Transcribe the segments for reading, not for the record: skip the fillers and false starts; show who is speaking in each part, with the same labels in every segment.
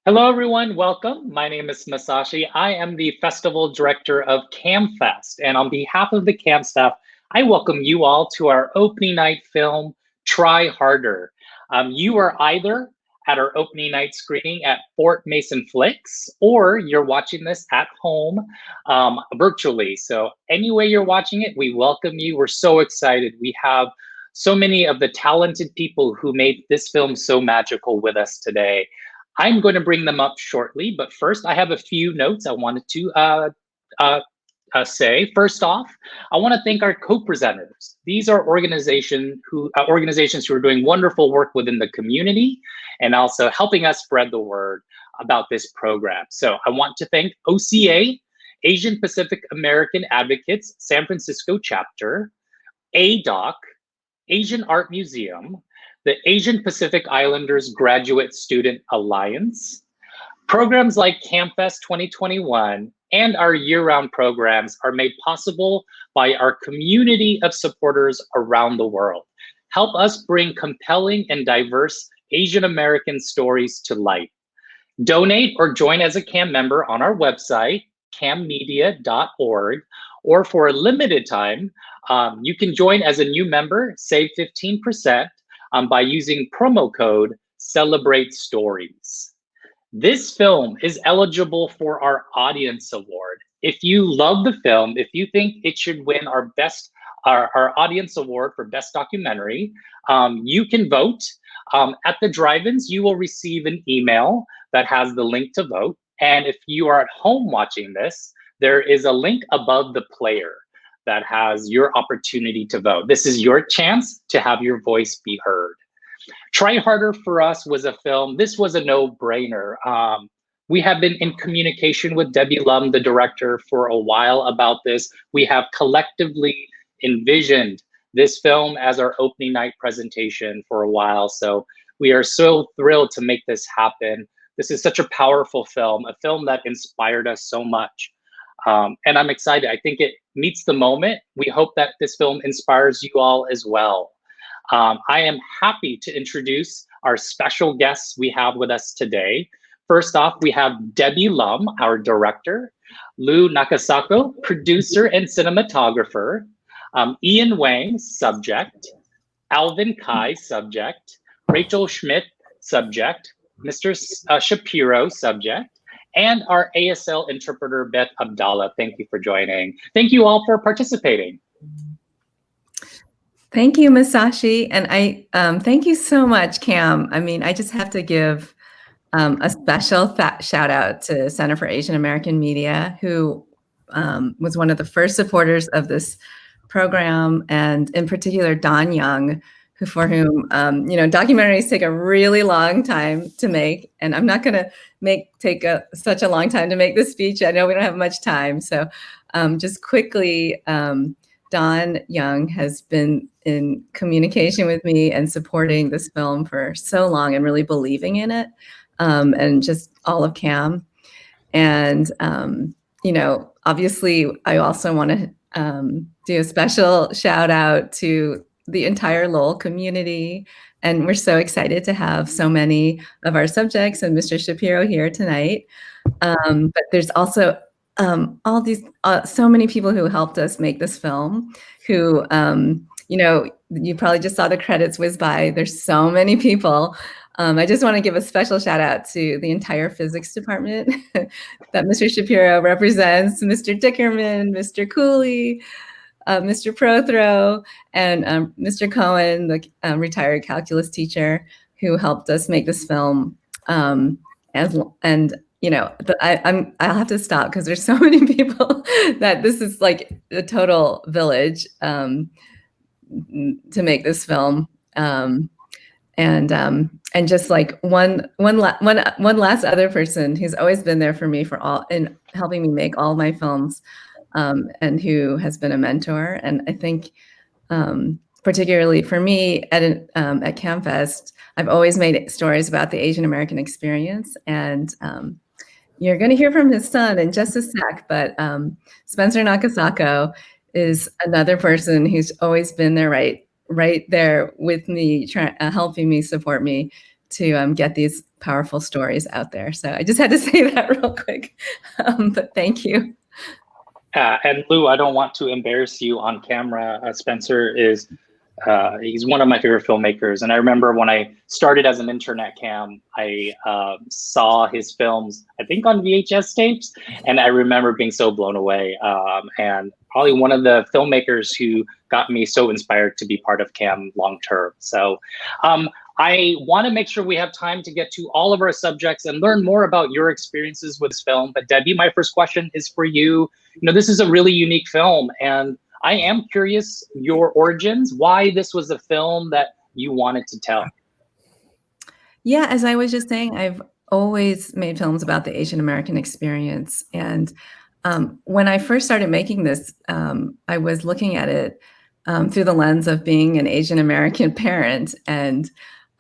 Speaker 1: Hello, everyone. Welcome. My name is Masashi. I am the festival director of CAMFest. And on behalf of the CAM staff, I welcome you all to our opening night film, Try Harder. You are either at our opening night screening at Fort Mason Flicks, or you're watching this at home virtually. So, any way you're watching it, we welcome you. We're so excited. We have so many of the talented people who made this film so magical with us today. I'm going to bring them up shortly, but first I have a few notes I wanted to uh, say. First off, I want to thank our co-presenters. These are organizations who are doing wonderful work within the community and also helping us spread the word about this program. So I want to thank OCA, Asian Pacific American Advocates, San Francisco chapter, ADOC, Asian Art Museum, the Asian Pacific Islanders Graduate Student Alliance. Programs like CAMFest 2021 and our year-round programs are made possible by our community of supporters around the world. Help us bring compelling and diverse Asian American stories to life. Donate or join as a CAM member on our website, cammedia.org, or for a limited time, you can join as a new member, save 15% by using promo code Celebrate Stories. This film is eligible for our Audience Award. If you love the film, if you think it should win our Audience Award for Best Documentary, you can vote. At the drive-ins, you will receive an email that has the link to vote. And if you are at home watching this, there is a link above the player that has your opportunity to vote. This is your chance to have your voice be heard. Try Harder for us was a film. This was a no-brainer. We have been in communication with Debbie Lum, the director, for a while about this. We have collectively envisioned this film as our opening night presentation for a while. So we are so thrilled to make this happen. This is such a powerful film, a film that inspired us so much. And I'm excited. I think it meets the moment. We hope that this film inspires you all as well. I am happy to introduce our special guests we have with us today. First off, we have Debbie Lum, our director, Lou Nakasako, producer and cinematographer, Ian Wang, subject, Alvin Kai, subject, Rachel Schmidt, subject, Mr. Shapiro, subject, and our ASL interpreter, Beth Abdallah. Thank you for joining. Thank you all for participating.
Speaker 2: Thank you, Masashi. And I thank you so much, Cam. I mean, I just have to give a special shout out to Center for Asian American Media, who was one of the first supporters of this program, and in particular, Don Young, for whom, documentaries take a really long time to make. And I'm not going to take such a long time to make this speech. I know we don't have much time. So just quickly, Don Young has been in communication with me and supporting this film for so long and really believing in it, and just all of CAM. And, obviously, I also want to do a special shout out to the entire Lowell community. And we're so excited to have so many of our subjects and Mr. Shapiro here tonight. But there's also all these, so many people who helped us make this film, who, you probably just saw the credits whiz by. There's so many people. I just want to give a special shout out to the entire physics department that Mr. Shapiro represents, Mr. Dickerman, Mr. Cooley, Mr. Prothrow, and Mr. Cohen, the retired calculus teacher who helped us make this film. I'll have to stop because there's so many people that this is like a total village to make this film. And just like one last other person who's always been there for me in helping me make all my films, and who has been a mentor. And I think particularly for me at CAMFest, I've always made stories about the Asian American experience. And you're going to hear from his son in just a sec, but Spencer Nakasako is another person who's always been there right right there with me, helping me, support me to get these powerful stories out there. So I just had to say that real quick, but thank you.
Speaker 1: And Lou, I don't want to embarrass you on camera. Spencer is he's one of my favorite filmmakers, and I remember when I started as an intern at CAM, I saw his films, I think on VHS tapes, and I remember being so blown away. And probably one of the filmmakers who got me so inspired to be part of CAM long term. So I want to make sure we have time to get to all of our subjects and learn more about your experiences with this film. But Debbie, my first question is for you. You know, this is a really unique film, and I am curious your origins, why this was a film that you wanted to tell.
Speaker 2: Yeah, as I was just saying, I've always made films about the Asian American experience. And when I first started making this, I was looking at it through the lens of being an Asian American parent and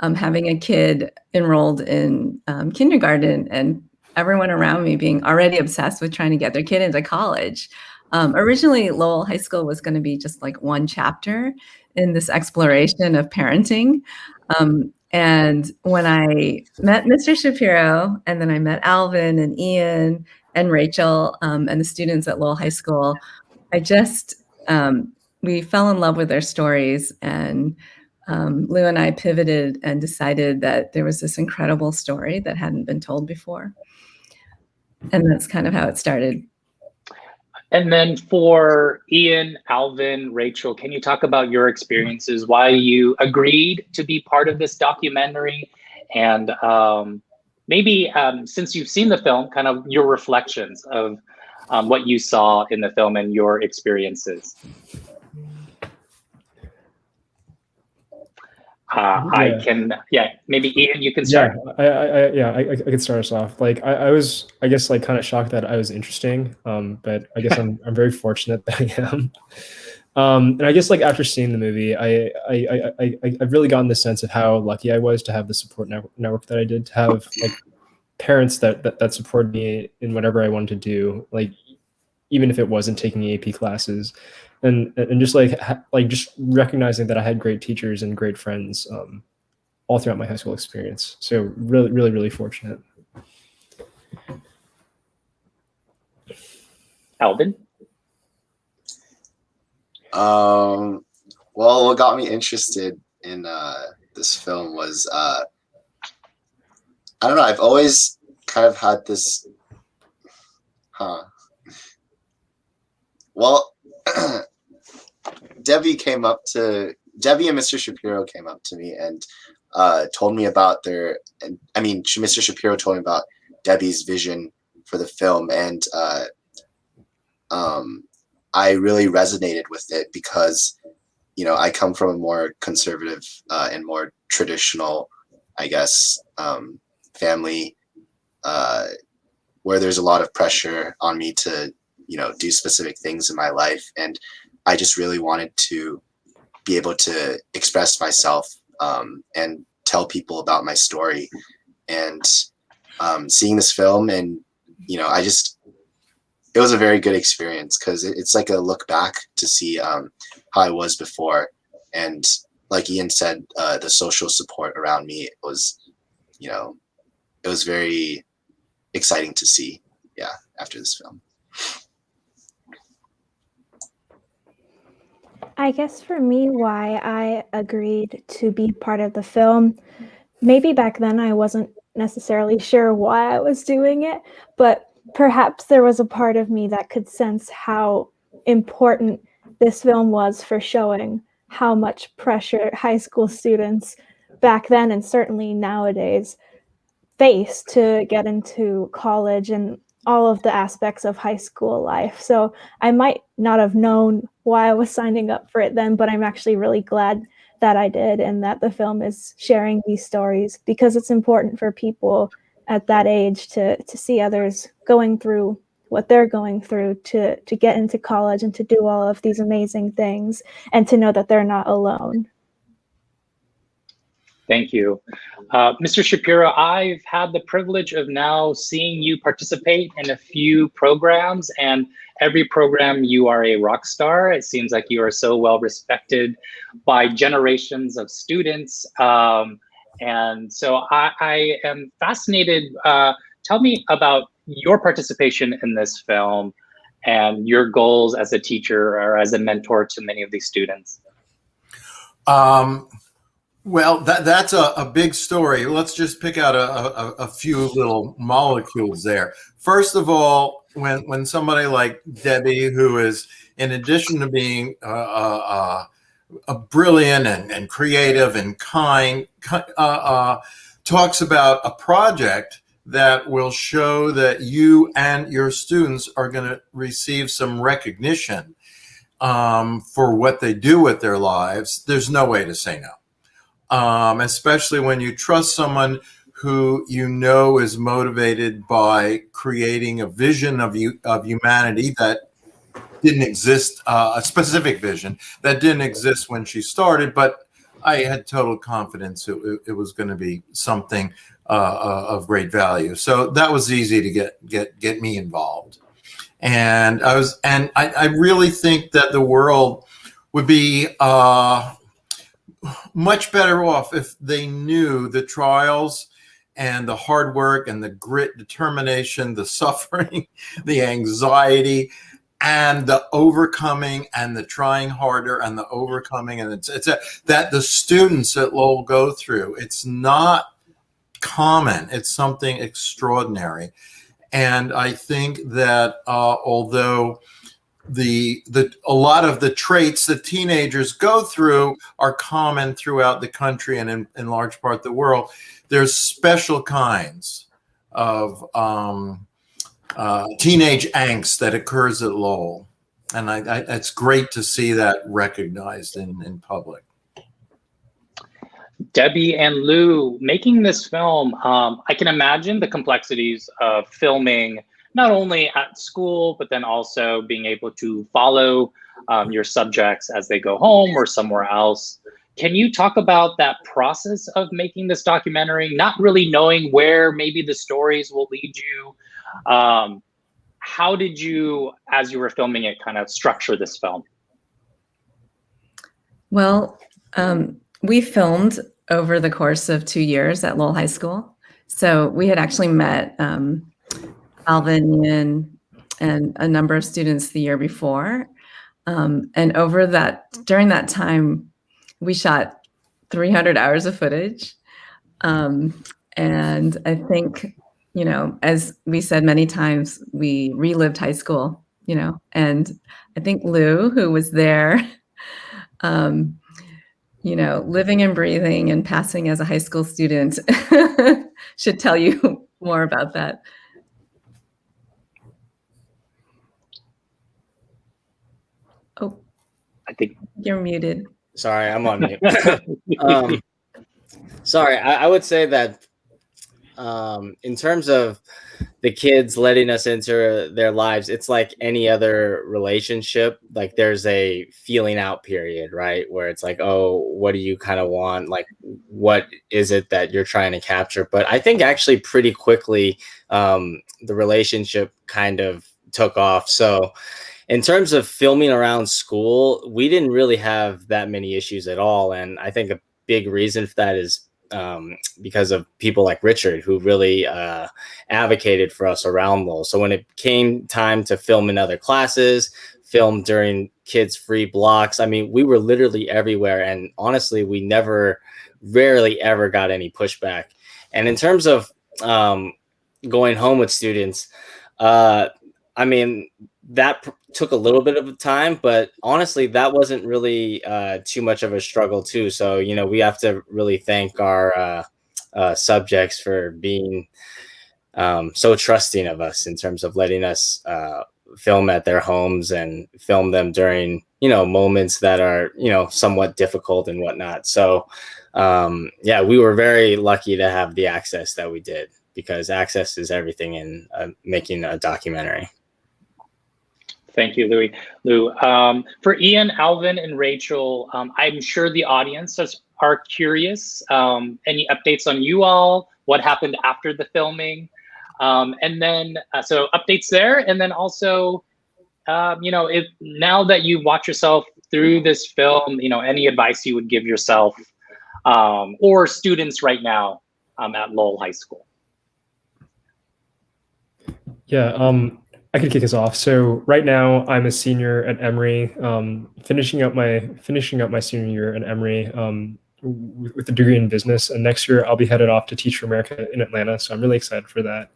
Speaker 2: having a kid enrolled in kindergarten, and everyone around me being already obsessed with trying to get their kid into college. Originally, Lowell High School was going to be just like one chapter in this exploration of parenting. And when I met Mr. Shapiro, and then I met Alvin and Ian and Rachel and the students at Lowell High School, I just, we fell in love with their stories. And Lou and I pivoted and decided that there was this incredible story that hadn't been told before. And that's kind of how it started.
Speaker 1: And then for Ian, Alvin, Rachel, can you talk about your experiences, why you agreed to be part of this documentary? And maybe since you've seen the film, kind of your reflections of what you saw in the film and your experiences. I can, maybe Ian, you can start.
Speaker 3: I could start us off. Like I was, I guess, like kind of shocked that I was interesting, but I guess I'm very fortunate that I am. And I guess like after seeing the movie, I've really gotten the sense of how lucky I was to have the support network that I did, to have like parents that supported me in whatever I wanted to do, like even if it wasn't taking AP classes. And just just recognizing that I had great teachers and great friends all throughout my high school experience. So really fortunate.
Speaker 1: Alvin?
Speaker 4: Well, what got me interested in this film was I don't know. I've always kind of had this, Well, Debbie and Mr. Shapiro came up to me and told me about Mr. Shapiro told me about Debbie's vision for the film, and I really resonated with it because, you know, I come from a more conservative and more traditional, I guess, family where there's a lot of pressure on me to, you know, do specific things in my life. And I just really wanted to be able to express myself and tell people about my story. And seeing this film, and, you know, it was a very good experience because it's like a look back to see how I was before. And like Ian said, the social support around me was, you know, it was very exciting to see, after this film.
Speaker 5: I guess for me, why I agreed to be part of the film, maybe back then I wasn't necessarily sure why I was doing it, but perhaps there was a part of me that could sense how important this film was for showing how much pressure high school students back then, and certainly nowadays, face to get into college and all of the aspects of high school life. So I might not have known why I was signing up for it then, but I'm actually really glad that I did, and that the film is sharing these stories, because it's important for people at that age to see others going through what they're going through to get into college and to do all of these amazing things, and to know that they're not alone.
Speaker 1: Thank you. Mr. Shapiro, I've had the privilege of now seeing you participate in a few programs, and every program you are a rock star. It seems like you are so well respected by generations of students. And so I am fascinated. Tell me about your participation in this film and your goals as a teacher or as a mentor to many of these students.
Speaker 6: Well, that's a big story. Let's just pick out a few little molecules there. First of all, when somebody like Debbie, who is, in addition to being a brilliant and creative and kind, talks about a project that will show that you and your students are going to receive some recognition for what they do with their lives, there's no way to say no. Especially when you trust someone who you know is motivated by creating a vision of humanity that didn't exist, a specific vision that didn't exist when she started, but I had total confidence it was going to be something of great value. So that was easy to get me involved. And I really think that the world would be much better off if they knew the trials and the hard work and the grit, determination, the suffering, the anxiety, and the overcoming and the trying harder and the overcoming. And that the students at Lowell go through. It's not common. It's something extraordinary. And I think that although a lot of the traits that teenagers go through are common throughout the country and in large part the world, there's special kinds of teenage angst that occurs at Lowell. And it's great to see that recognized in public.
Speaker 1: Debbie and Lou, making this film, I can imagine the complexities of filming not only at school, but then also being able to follow your subjects as they go home or somewhere else. Can you talk about that process of making this documentary, not really knowing where maybe the stories will lead you? How did you, as you were filming it, kind of structure this film?
Speaker 2: Well, we filmed over the course of 2 years at Lowell High School. So we had actually met Alvin, Ian, and a number of students the year before. And during that time, we shot 300 hours of footage. And I think, as we said many times, we relived high school, and I think Lou, who was there, living and breathing and passing as a high school student should tell you more about that. Oh,
Speaker 1: I think
Speaker 2: you're muted.
Speaker 7: Sorry, I'm on mute. Sorry, I would say that in terms of the kids letting us into their lives, it's like any other relationship. Like there's a feeling out period, right? Where it's like, oh, what do you kind of want? Like, what is it that you're trying to capture? But I think actually pretty quickly, the relationship kind of took off. So in terms of filming around school, we didn't really have that many issues at all. And I think a big reason for that is because of people like Richard, who really advocated for us around Lowell. So when it came time to film in other classes, film during kids' free blocks, I mean, we were literally everywhere. And honestly, we rarely ever got any pushback. And in terms of going home with students, I mean, that took a little bit of time, but honestly, that wasn't really too much of a struggle too. So, we have to really thank our subjects for being so trusting of us in terms of letting us film at their homes and film them during, moments that are, somewhat difficult and whatnot. So, yeah, we were very lucky to have the access that we did, because access is everything in making a documentary.
Speaker 1: Thank you, Lou. For Ian, Alvin, and Rachel, I'm sure the audience are curious, any updates on you all, what happened after the filming, and then so updates there, and then also, if now that you watch yourself through this film, any advice you would give yourself or students right now at Lowell High School.
Speaker 3: Yeah, I could kick us off. So right now I'm a senior at Emory, finishing up my senior year at Emory with a degree in business. And next year I'll be headed off to Teach for America in Atlanta. So I'm really excited for that.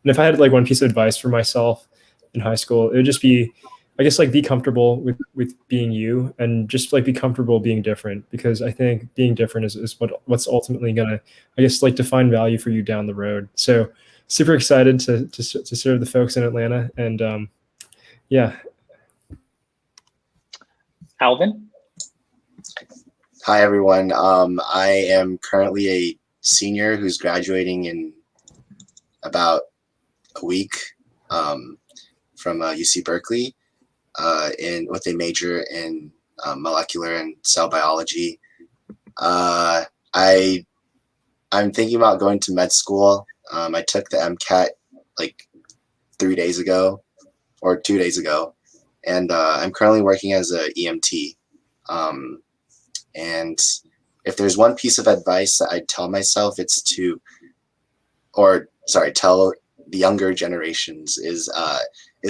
Speaker 3: And if I had like one piece of advice for myself in high school, it would just be, I guess, like be comfortable with being you, and just like be comfortable being different, because I think being different is what's ultimately gonna, I guess, like define value for you down the road. So super excited to serve the folks in Atlanta, and yeah.
Speaker 1: Alvin?
Speaker 4: Hi, everyone. I am currently a senior who's graduating in about a week from UC Berkeley with a major in molecular and cell biology. I'm thinking about going to med school. I took the MCAT like 3 days ago or 2 days ago, and I'm currently working as a EMT. And if there's one piece of advice that I'd tell myself, it's tell the younger generations is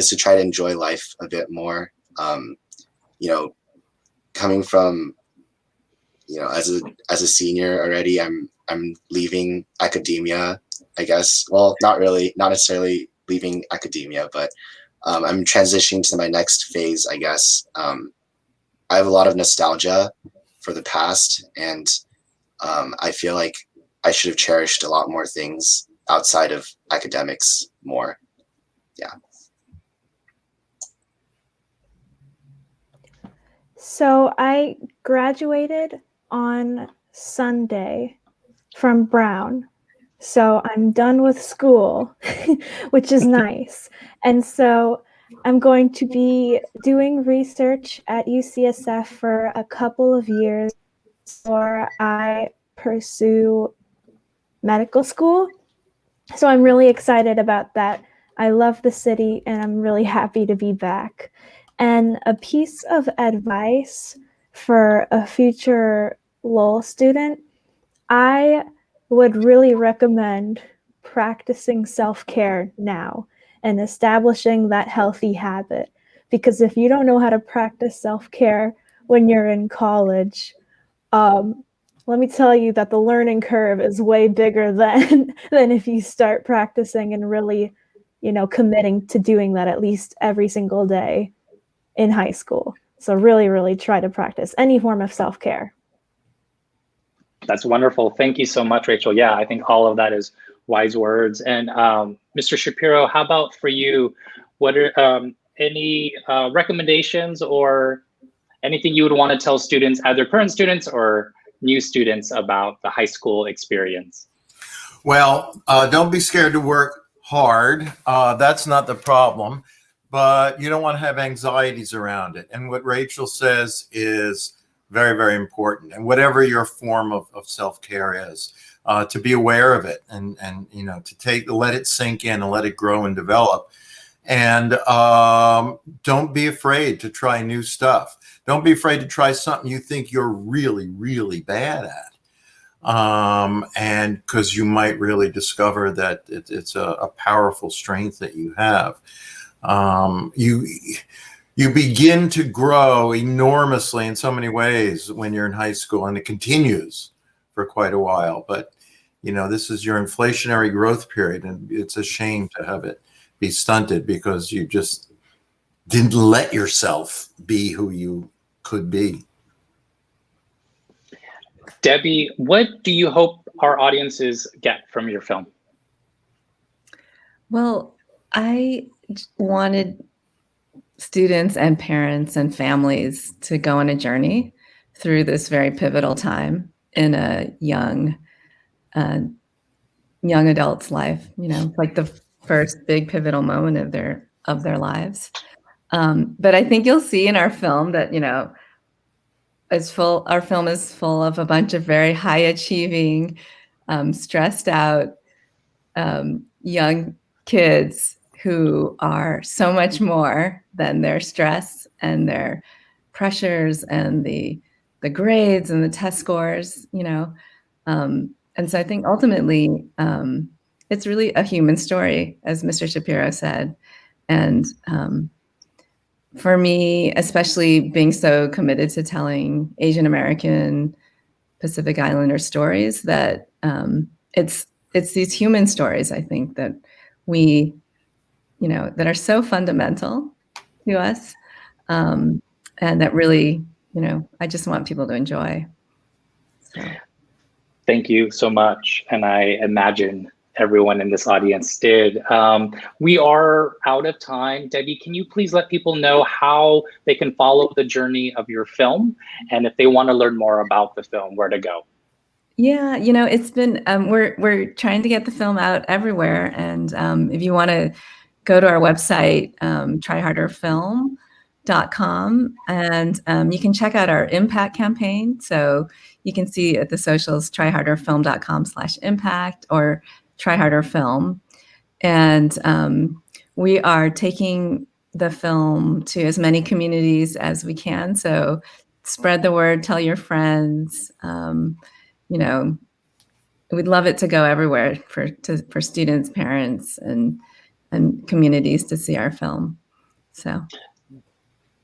Speaker 4: to try to enjoy life a bit more. Coming from, as a senior already, I'm leaving academia, I guess. Well, not necessarily leaving academia, but I'm transitioning to my next phase, I guess. I have a lot of nostalgia for the past, and I feel like I should have cherished a lot more things outside of academics more. Yeah.
Speaker 5: So I graduated on Sunday from Brown. So I'm done with school, which is nice. And so I'm going to be doing research at UCSF for a couple of years before I pursue medical school. So I'm really excited about that. I love the city, and I'm really happy to be back. And a piece of advice for a future Lowell student, I would really recommend practicing self-care now and establishing that healthy habit. Because if you don't know how to practice self-care when you're in college, let me tell you that the learning curve is way bigger than if you start practicing and really, committing to doing that at least every single day in high school. So really, really try to practice any form of self-care.
Speaker 1: That's wonderful. Thank you so much, Rachel. Yeah, I think all of that is wise words. And Mr. Shapiro, how about for you? What are any recommendations or anything you would want to tell students, either current students or new students, about the high school experience?
Speaker 6: Well, don't be scared to work hard. That's not the problem, but you don't want to have anxieties around it. And what Rachel says is very, very important. And whatever your form of self-care is, to be aware of it and to let it sink in and let it grow and develop. And don't be afraid to try new stuff. Don't be afraid to try something you think you're really, really bad at. And because you might really discover that it's a powerful strength that you have. You begin to grow enormously in so many ways when you're in high school, and it continues for quite a while. But, this is your inflationary growth period, and it's a shame to have it be stunted because you just didn't let yourself be who you could be.
Speaker 1: Debbie, what do you hope our audiences get from your film?
Speaker 2: Well, I wanted students and parents and families to go on a journey through this very pivotal time in a young adult's life. Like the first big pivotal moment of their lives. But I think you'll see in our film that our film is full of a bunch of very high achieving, stressed out young kids who are so much more than their stress and their pressures and the grades and the test scores, you know. And so I think ultimately it's really a human story, as Mr. Shapiro said. And for me, especially being so committed to telling Asian American, Pacific Islander stories, that it's these human stories, I think, that we, you know, that are so fundamental to us, and that really, you know, I just want people to enjoy. So.
Speaker 1: Thank you so much. And I imagine everyone in this audience did. We are out of time. Debbie, can you please let people know how they can follow the journey of your film? And if they want to learn more about the film, where to go?
Speaker 2: Yeah, you know, it's been, we're trying to get the film out everywhere. And if you want to go to our website, tryharderfilm.com, and you can check out our impact campaign. So you can see at the socials, tryharderfilm.com/impact or tryharderfilm. And we are taking the film to as many communities as we can. So spread the word, tell your friends. You know, we'd love it to go everywhere for students, parents, and communities to see our film. So.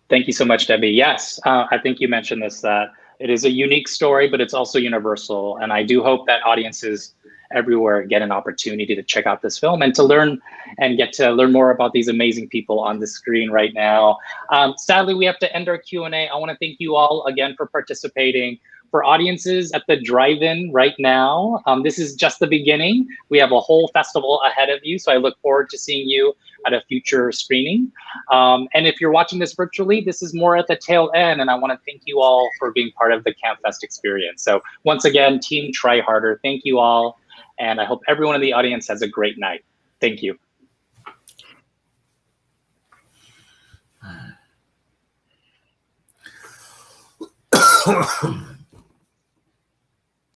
Speaker 1: Thank you so much, Debbie. Yes, I think you mentioned this, that it is a unique story, but it's also universal. And I do hope that audiences everywhere get an opportunity to check out this film and to learn and get to learn more about these amazing people on the screen right now. Sadly, we have to end our Q&A. I want to thank you all again for participating. For audiences at the drive-in right now, this is just the beginning. We have a whole festival ahead of you, so I look forward to seeing you at a future screening. And if you're watching this virtually, this is more at the tail end, and I want to thank you all for being part of the CAMFest experience. So once again, Team Try Harder, thank you all, and I hope everyone in the audience has a great night. Thank you.